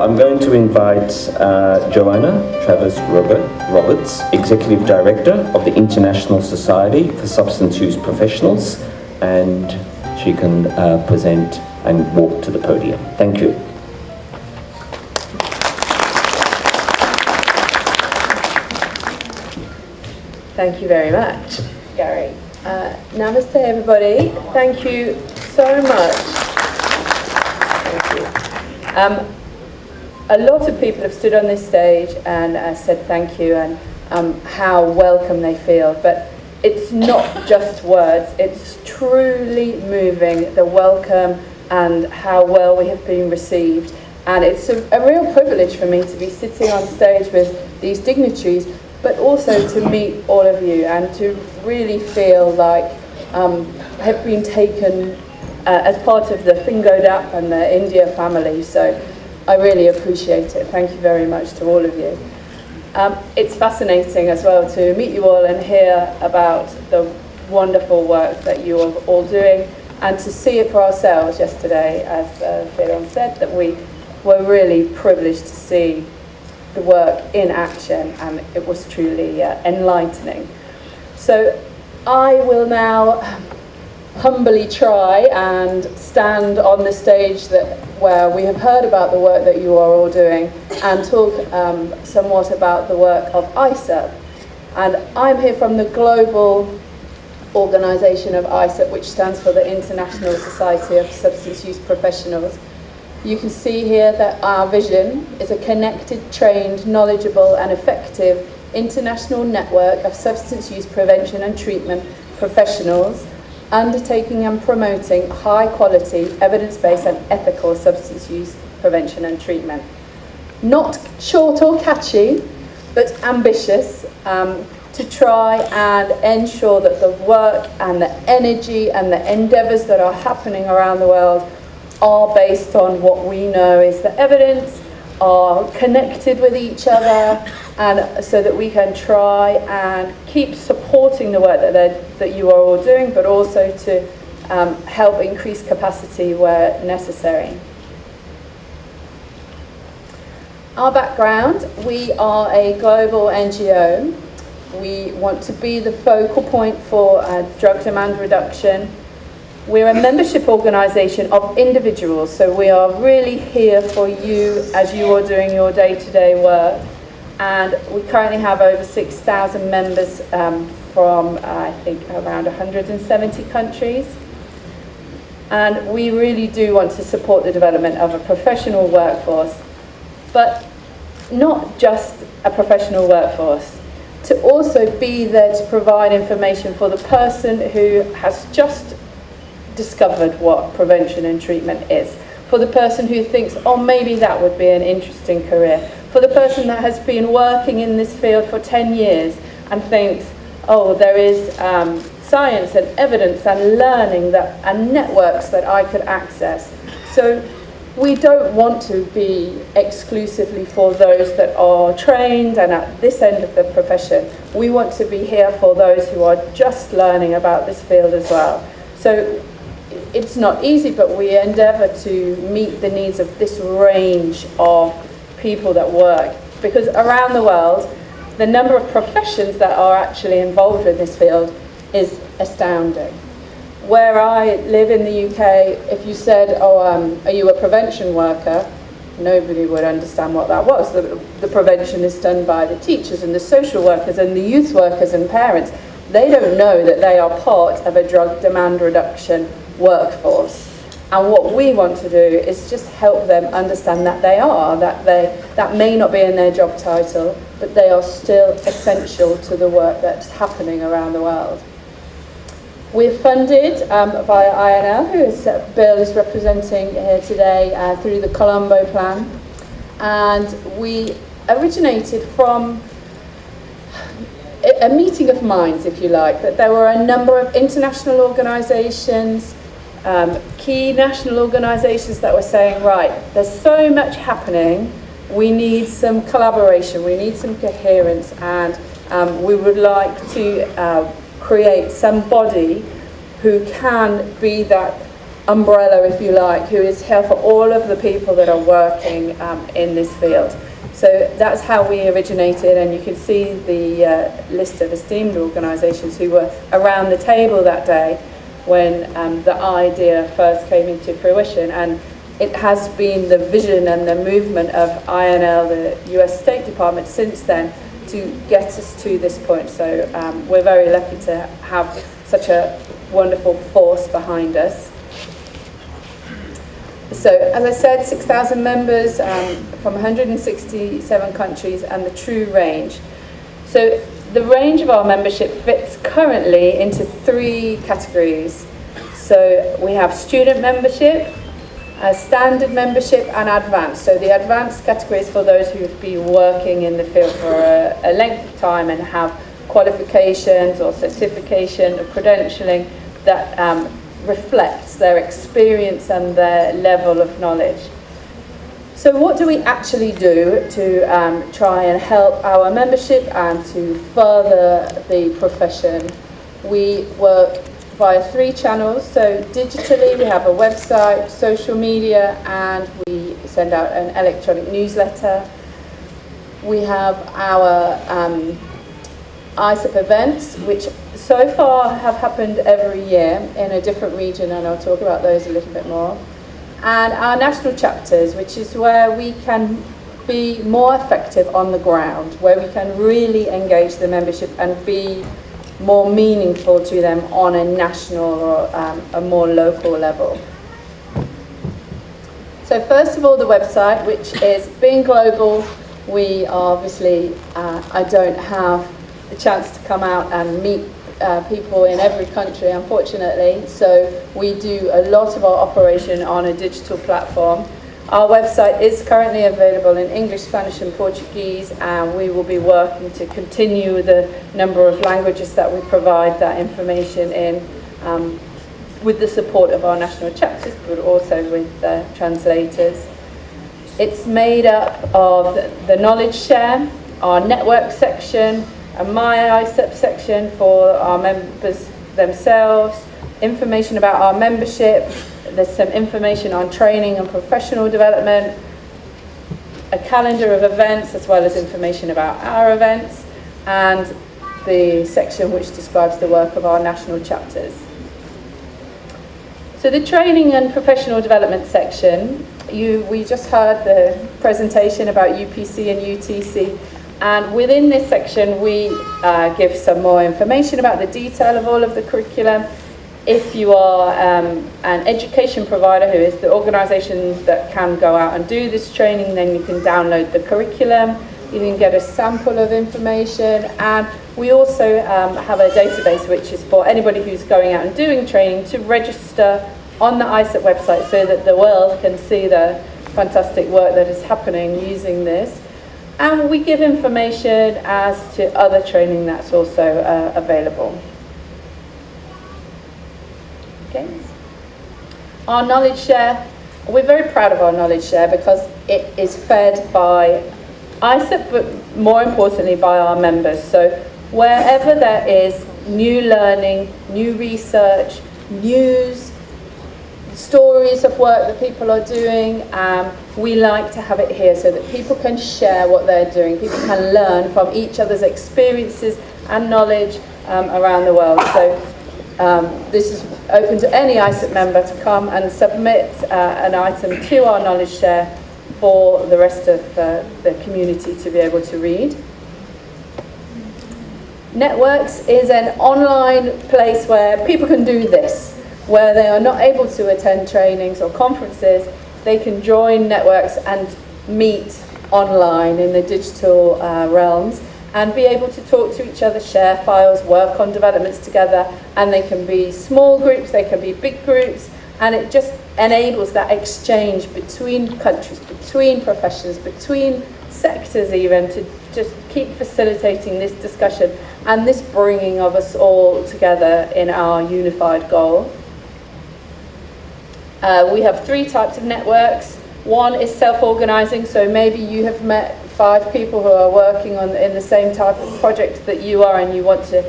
I'm going to invite Joanna Travers-Roberts, Executive Director of the International Society for Substance Use Professionals, and she can present and walk to the podium. Thank you. Thank you very much, Gary. Namaste, everybody. Thank you so much. Thank you. A lot of people have stood on this stage and said thank you and how welcome they feel, but it's not just words, it's truly moving, the welcome and how well we have been received. And it's a real privilege for me to be sitting on stage with these dignitaries, but also to meet all of you and to really feel like have been taken as part of the Fingodap and the India family. So I really appreciate it. Thank you very much to all of you. It's fascinating as well to meet you all and hear about the wonderful work that you are all doing, and to see it for ourselves yesterday, as Firon said, that we were really privileged to see the work in action, and it was truly enlightening. So I will now humbly try and stand on the stage where we have heard about the work that you are all doing and talk somewhat about the work of ISSUP. And I'm here from the global organisation of ISSUP, which stands for the International Society of Substance Use Professionals. You can see here that our vision is a connected, trained, knowledgeable and effective international network of substance use prevention and treatment professionals undertaking and promoting high-quality, evidence-based and ethical substance use prevention and treatment. Not short or catchy, but ambitious, to try and ensure that the work and the energy and the endeavours that are happening around the world are based on what we know is the evidence, are connected with each other, and so that we can try and keep supporting the work that you are all doing, but also to help increase capacity where necessary. Our background: we are a global NGO. We want to be the focal point for drug demand reduction. We're a membership organisation of individuals, so we are really here for you as you are doing your day-to-day work. And we currently have over 6,000 members from, I think, around 170 countries. And we really do want to support the development of a professional workforce, but not just a professional workforce, to also be there to provide information for the person who has just discovered what prevention and treatment is, for the person who thinks, oh, maybe that would be an interesting career, for the person that has been working in this field for 10 years and thinks, oh, there is science and evidence and learning and networks that I could access. So we don't want to be exclusively for those that are trained and at this end of the profession. We want to be here for those who are just learning about this field as well. So it's not easy, but we endeavour to meet the needs of this range of people that work, because around the world the number of professions that are actually involved in this field is astounding. Where I live in the UK, if you said, oh, are you a prevention worker, nobody would understand what that was. The prevention is done by the teachers and the social workers and the youth workers and parents. They don't know that they are part of a drug demand reduction workforce. And what we want to do is just help them understand that they are, that may not be in their job title, but they are still essential to the work that's happening around the world. We're funded via INL, who Bill is representing here today, through the Colombo Plan. and we originated from a meeting of minds, if you like, that there were a number of international organisations, key national organisations that were saying, right, there's so much happening, we need some collaboration, we need some coherence, and we would like to create some body who can be that umbrella, if you like, who is here for all of the people that are working in this field. So that's how we originated, and you can see the list of esteemed organisations who were around the table that day when the idea first came into fruition. And it has been the vision and the movement of INL, the US State Department, since then to get us to this point. So we're very lucky to have such a wonderful force behind us. So, as I said, 6,000 members from 167 countries, and the true range. So, the range of our membership fits currently into 3 categories. So, we have student membership, standard membership, and advanced. So, the advanced category is for those who have been working in the field for a length of time and have qualifications or certification or credentialing that reflects their experience and their level of knowledge. So what do we actually do to try and help our membership and to further the profession? We work via 3 channels. So digitally, we have a website, social media, and we send out an electronic newsletter. We have our ISSUP events, which so far have happened every year in a different region, and I'll talk about those a little bit more. And our national chapters, which is where we can be more effective on the ground, where we can really engage the membership and be more meaningful to them on a national or a more local level. So first of all, the website, which is being global. We obviously, I don't have the chance to come out and meet people in every country, unfortunately, so we do a lot of our operation on a digital platform. Our website is currently available in English, Spanish and Portuguese, and we will be working to continue the number of languages that we provide that information in, with the support of our national chapters, but also with translators. It's made up of the knowledge share, our network section, a My ISSUP section for our members themselves, information about our membership, there's some information on training and professional development, a calendar of events as well as information about our events, and the section which describes the work of our national chapters. So the training and professional development section, we just heard the presentation about UPC and UTC. And within this section, we give some more information about the detail of all of the curriculum. If you are an education provider, who is the organisations that can go out and do this training, then you can download the curriculum. You can get a sample of information. And we also have a database which is for anybody who's going out and doing training to register on the ISSUP website so that the world can see the fantastic work that is happening using this. And we give information as to other training that's also available. Okay. Our knowledge share, we're very proud of our knowledge share because it is fed by ISSUP, but more importantly by our members. So wherever there is new learning, new research, news, stories of work that people are doing, we like to have it here so that people can share what they're doing. People can learn from each other's experiences and knowledge around the world. So this is open to any ISSUP member to come and submit an item to our knowledge share for the rest of the community to be able to read. Networks is an online place where people can do this, where they are not able to attend trainings or conferences. They can join networks and meet online in the digital realms and be able to talk to each other, share files, work on developments together, and they can be small groups, they can be big groups, And it just enables that exchange between countries, between professions, between sectors even, to just keep facilitating this discussion and this bringing of us all together in our unified goal. We have 3 types of networks. One is self-organising, so maybe you have met 5 people who are working in the same type of project that you are, and you want to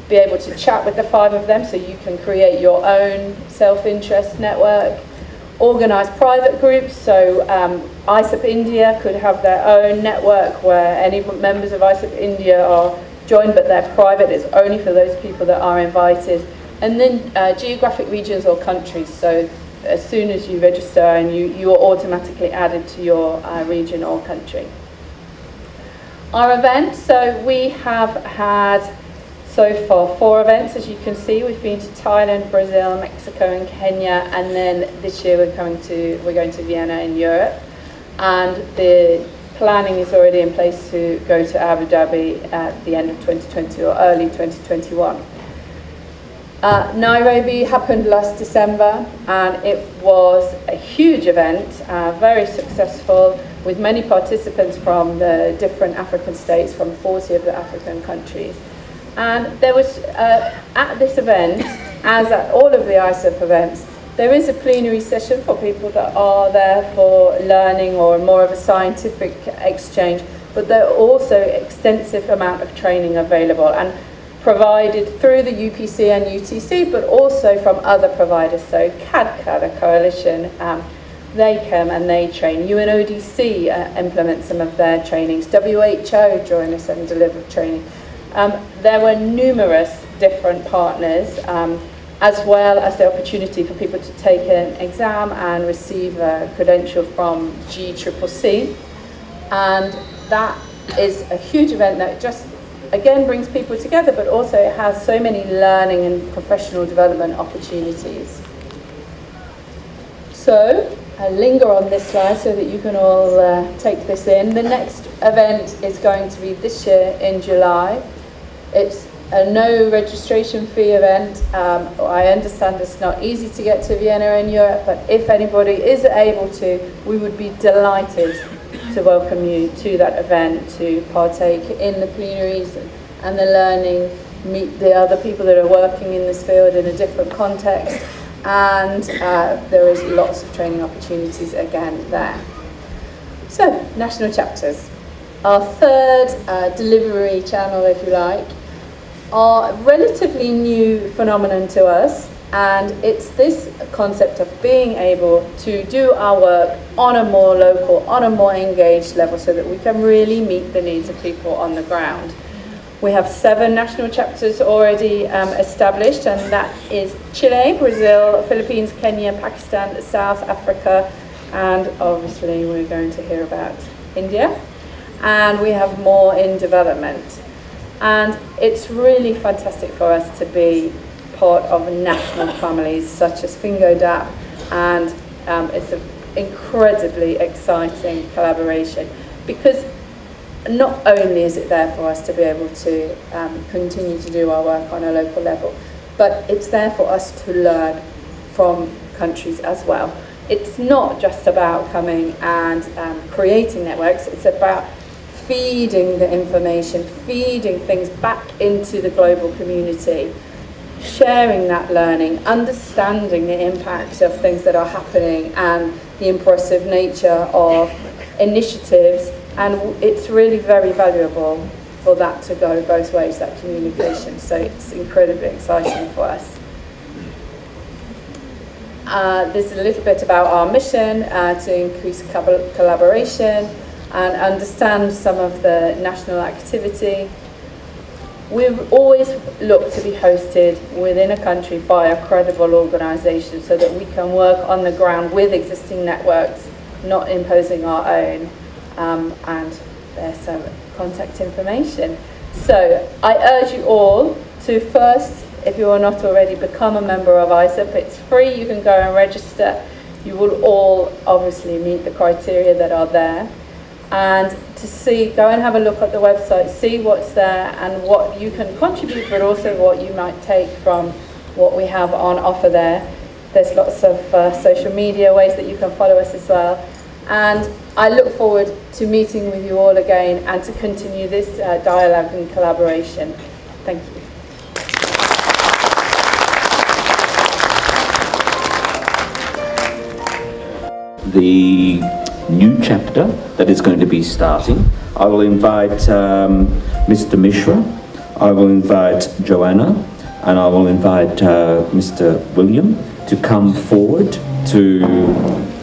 be able to chat with the 5 of them, so you can create your own self-interest network. Organised private groups, so ISSUP India could have their own network where any members of ISSUP India are joined, but they're private, it's only for those people that are invited. And then geographic regions or countries, so as soon as you register and you are automatically added to your region or country. Our events, so we have had so far 4 events, as you can see. We've been to Thailand, Brazil, Mexico and Kenya, and then this year we're going to Vienna in Europe, and the planning is already in place to go to Abu Dhabi at the end of 2020 or early 2021. Nairobi happened last December, and it was a huge event, very successful, with many participants from the different African states, from 40 of the African countries. And there was, at this event, as at all of the ISSUP events, there is a plenary session for people that are there for learning or more of a scientific exchange, but there are also extensive amount of training available and provided through the UPC and UTC, but also from other providers. So CADCAD, a coalition, they come and they train. UNODC implement some of their trainings. WHO join us and deliver training. There were numerous different partners, as well as the opportunity for people to take an exam and receive a credential from GCCC. And that is a huge event that just, again, brings people together, but also it has so many learning and professional development opportunities. So I'll linger on this slide so that you can all take this in. The next event is going to be this year in July. It's a no registration fee event. I understand it's not easy to get to Vienna in Europe, but if anybody is able to, we would be delighted to welcome you to that event, to partake in the plenaries and the learning, meet the other people that are working in this field in a different context, and there is lots of training opportunities again there. So, national chapters. Our third delivery channel, if you like, are a relatively new phenomenon to us, and it's this concept of being able to do our work on a more local, on a more engaged level, so that we can really meet the needs of people on the ground. We have 7 national chapters already established, and that is Chile, Brazil, Philippines, Kenya, Pakistan, South Africa, and obviously we're going to hear about India. And we have more in development. And it's really fantastic for us to be part of national families such as FingoDAP, and it's an incredibly exciting collaboration, because not only is it there for us to be able to continue to do our work on a local level, but it's there for us to learn from countries as well. It's not just about coming and creating networks, it's about feeding the information, feeding things back into the global community, sharing that learning, understanding the impacts of things that are happening and the impressive nature of initiatives, and it's really very valuable for that to go both ways, that communication. So it's incredibly exciting for us. There's a little bit about our mission to increase collaboration and understand some of the national activity. We always look to be hosted within a country by a credible organisation, so that we can work on the ground with existing networks, not imposing our own. And there's some contact information. So I urge you all to first, if you are not already, become a member of ISSUP. It's free, you can go and register. You will all obviously meet the criteria that are there. And to go and have a look at the website, see what's there and what you can contribute, but also what you might take from what we have on offer there. There's lots of social media ways that you can follow us as well. And I look forward to meeting with you all again and to continue this dialogue and collaboration. Thank you. The new chapter that is going to be starting, I will invite Mr. Mishra, I will invite Joanna, and I will invite Mr. William to come forward to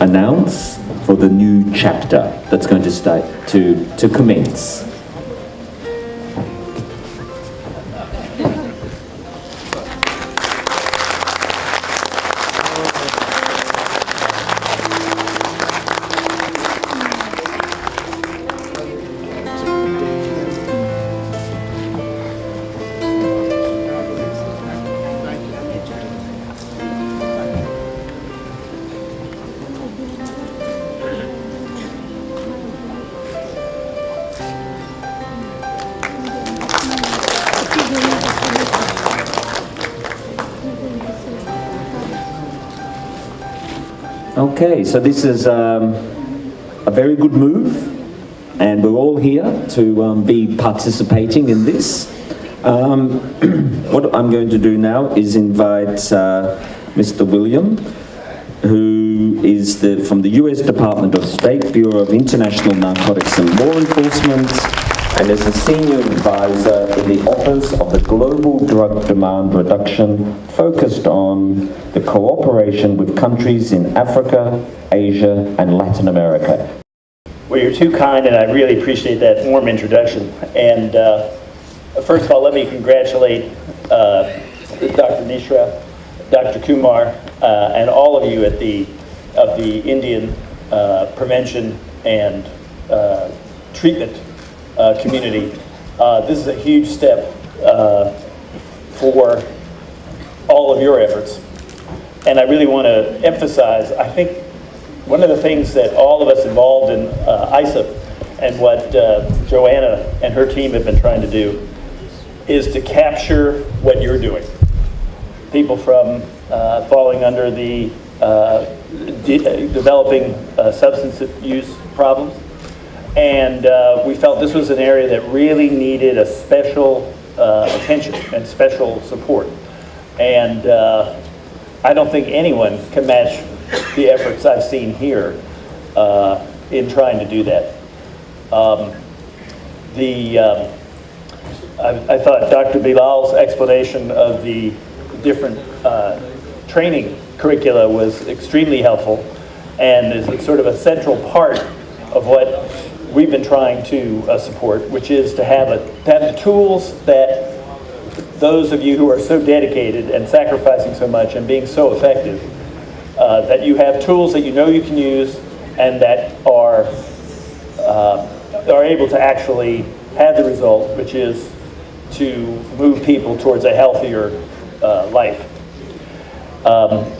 announce for the new chapter that's going to start to commence. Okay, so this is a very good move, and we're all here to be participating in this. What I'm going to do now is invite Mr. William, who is from the US Department of State, Bureau of International Narcotics and Law Enforcement, and is a senior advisor in the Office of the Global Drug Demand Reduction, focused on the cooperation with countries in Africa, Asia, and Latin America. Well, you're too kind, and I really appreciate that warm introduction. And first of all, let me congratulate Dr. Mishra, Dr. Kumar, and all of you at the Indian Prevention and Treatment community. This is a huge step for all of your efforts. And I really want to emphasize, I think one of the things that all of us involved in ISSUP and what Joanna and her team have been trying to do is to capture what you're doing. People from falling under the developing substance use problems. And we felt this was an area that really needed a special attention and special support. And I don't think anyone can match the efforts I've seen here in trying to do that. I thought Dr. Bilal's explanation of the different training curricula was extremely helpful and is sort of a central part of what we've been trying to support, which is to have the tools that those of you who are so dedicated and sacrificing so much and being so effective, that you have tools that you know you can use and that are able to actually have the result, which is to move people towards a healthier life.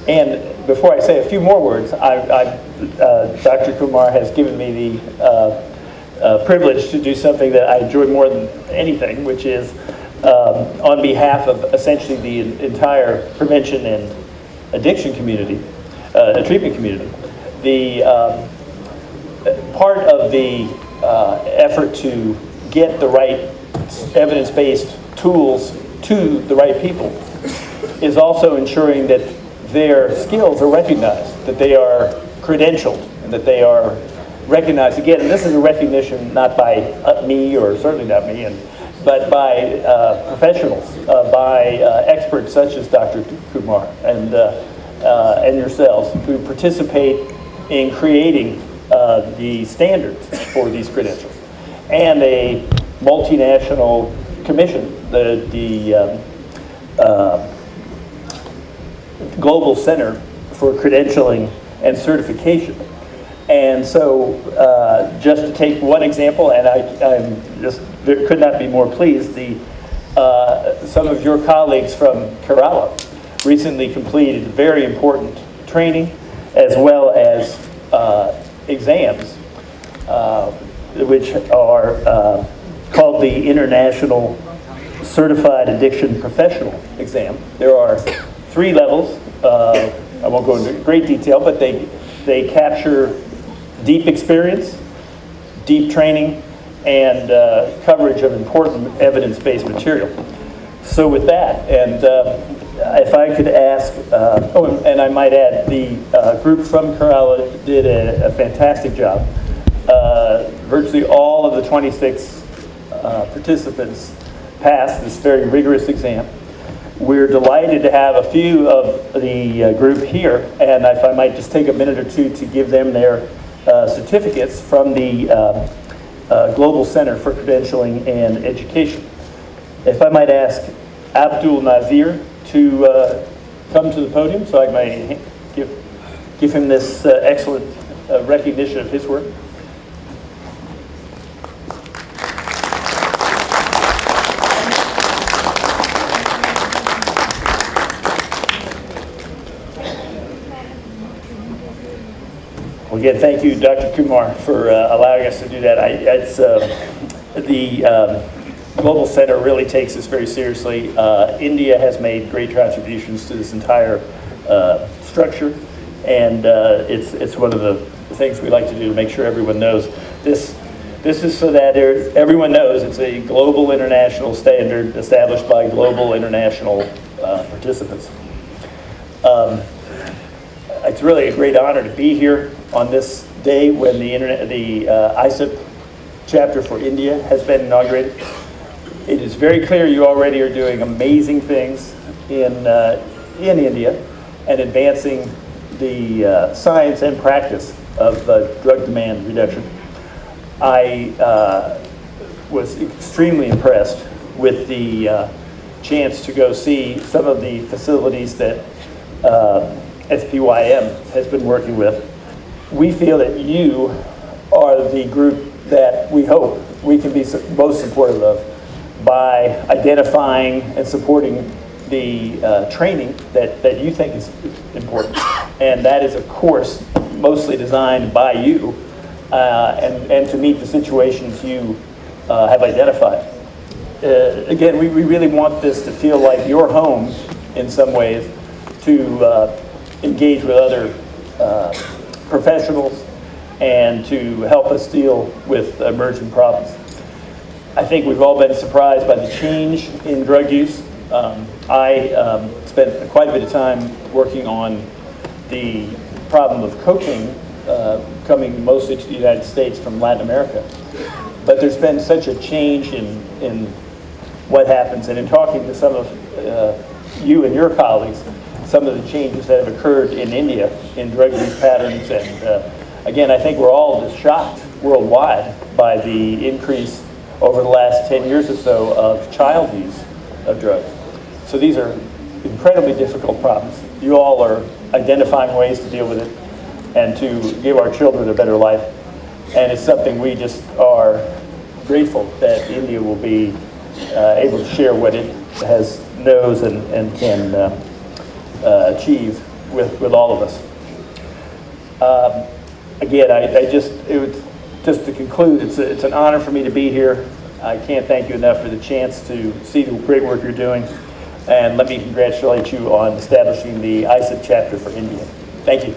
And before I say a few more words, Dr. Kumar has given me the privilege to do something that I enjoy more than anything, which is on behalf of essentially the entire prevention and addiction community, treatment community. The part of the effort to get the right evidence-based tools to the right people is also ensuring that their skills are recognized, that they are credentialed, and that they are recognized. Again, and this is a recognition not by me, or certainly not me, but by professionals, by experts such as Dr. Kumar and yourselves, who participate in creating the standards for these credentials, and a multinational commission, the Global Center for Credentialing and Certification. And so, just to take one example, and I'm just could not be more pleased, some of your colleagues from Kerala recently completed very important training as well as exams, which are called the International Certified Addiction Professional Exam. There are 3 levels I won't go into great detail, but they capture deep experience, deep training, and coverage of important evidence-based material. So with that, and if I could ask, and I might add, the group from Kerala did a fantastic job. Virtually all of the 26 participants passed this very rigorous exam. We're delighted to have a few of the group here, and if I might just take a minute or two to give them their certificates from the Global Center for Credentialing and Education. If I might ask Abdul Nazir to come to the podium so I may give him this excellent recognition of his work. Again, thank you, Dr. Kumar, for allowing us to do that. The Global Center really takes this very seriously. India has made great contributions to this entire structure, and it's one of the things we like to do to make sure everyone knows. This is so that everyone knows it's a global international standard established by global international participants. It's really a great honor to be here on this day when the ISSUP chapter for India has been inaugurated. It is very clear you already are doing amazing things in India and advancing the science and practice of drug demand reduction. I was extremely impressed with the chance to go see some of the facilities that SPYM has been working with. We feel that you are the group that we hope we can be most supportive of by identifying and supporting the training that you think is important. And that is a course mostly designed by you and to meet the situations you have identified. Again, we really want this to feel like your home in some ways, to engage with other professionals and to help us deal with emerging problems. I think we've all been surprised by the change in drug use. I spent quite a bit of time working on the problem of cocaine coming mostly to the United States from Latin America. But there's been such a change in what happens, and in talking to some of you and your colleagues, some of the changes that have occurred in India in drug use patterns. And again, I think we're all just shocked worldwide by the increase over the last 10 years or so of child use of drugs. So these are incredibly difficult problems. You all are identifying ways to deal with it and to give our children a better life. And it's something we just are grateful that India will be able to share what it knows and can achieve with all of us. Again, just to conclude, it's an honor for me to be here. I can't thank you enough for the chance to see the great work you're doing, and let me congratulate you on establishing the ISSUP chapter for India. Thank you.